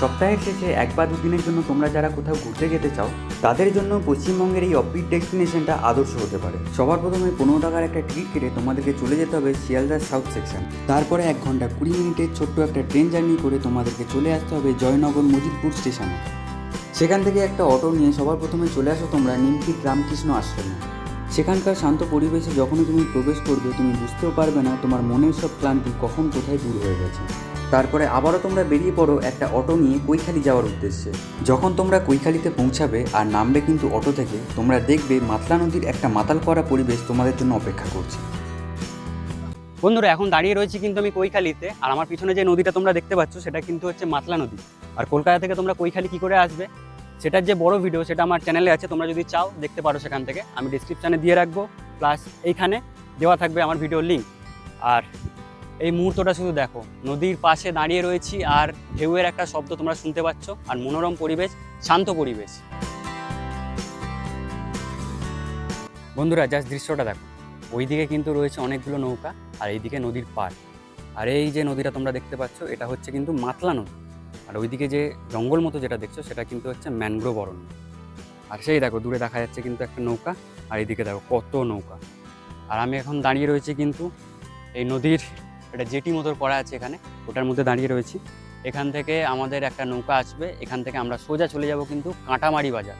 সপ্তাহের শেষে এক বা দুদিনের জন্য তোমরা যারা কোথাও ঘুরতে যেতে চাও তাদের জন্য পশ্চিমবঙ্গের এই অফবিট ডেস্টিনেশনটা আদর্শ হতে পারে। সবার প্রথমে 15 টাকার একটা টিকিট কেটে তোমাদেরকে চলে যেতে হবে শিয়ালদার সাউথ সেকশন। তারপরে 1 ঘন্টা 20 মিনিটের ছোট্ট একটা ট্রেন জার্নি করে তোমাদেরকে চলে আসতে হবে জয়নগর মজিদপুর স্টেশনে। সেখান থেকে একটা অটো নিয়ে সবার প্রথমে চলে আসো তোমরা নিমফিট রামকৃষ্ণ আশ্রমে। সেখানকার শান্ত পরিবেশে যখনই তুমি প্রবেশ করবে তুমি বুঝতেও পারবে না তোমার মনের সব ক্লান্তি কখন কোথায় দূর হয়ে গেছে। তারপরে আবারও তোমরা বেরিয়ে পড়ো একটা অটো নিয়ে কৈখালি যাওয়ার উদ্দেশ্যে। যখন তোমরা কৈখালিতে পৌঁছাবে আর নামবে কিন্তু অটো থেকে, তোমরা দেখবে মাতলা নদীর একটা মাতাল করা পরিবেশ তোমাদের জন্য অপেক্ষা করছে। বন্ধুরা, এখন দাঁড়িয়ে রয়েছি কিন্তু আমি কৈখালিতে, আর আমার পিছনে যে নদীটা তোমরা দেখতে পাচ্ছ সেটা কিন্তু হচ্ছে মাতলা নদী। আর কলকাতা থেকে তোমরা কৈখালি কী করে আসবে সেটার যে বড় ভিডিও সেটা আমার চ্যানেলে আছে, তোমরা যদি চাও দেখতে পারো সেখান থেকে। আমি ডিসক্রিপশানে দিয়ে রাখবো, প্লাস এইখানে দেওয়া থাকবে আমার ভিডিওর লিঙ্ক। আর এই মুহূর্তটা শুধু দেখো, নদীর পাশে দাঁড়িয়ে রয়েছি আর ঢেউয়ের একটা শব্দ তোমরা শুনতে পাচ্ছ, আর মনোরম পরিবেশ, শান্ত পরিবেশ। বন্ধুরা, জাস্ট দৃশ্যটা দেখো, ওইদিকে কিন্তু রয়েছে অনেকগুলো নৌকা আর এইদিকে নদীর পাড়। আর এই যে নদীটা তোমরা দেখতে পাচ্ছ এটা হচ্ছে কিন্তু মাতলা নদী। আর ওইদিকে যে জঙ্গল মতো যেটা দেখছো সেটা কিন্তু হচ্ছে ম্যানগ্রোভ অরণ্য। আর সেই দেখো দূরে দেখা যাচ্ছে কিন্তু একটা নৌকা, আর এইদিকে দেখো কত নৌকা। আর আমি এখন দাঁড়িয়ে রয়েছি কিন্তু এই নদীর একটা জেটি মতো করা আছে এখানে, ওটার মধ্যে দাঁড়িয়ে রয়েছি। এখান থেকে আমাদের একটা নৌকা আসবে, এখান থেকে আমরা সোজা চলে যাব কিন্তু কাঁটামারি বাজার।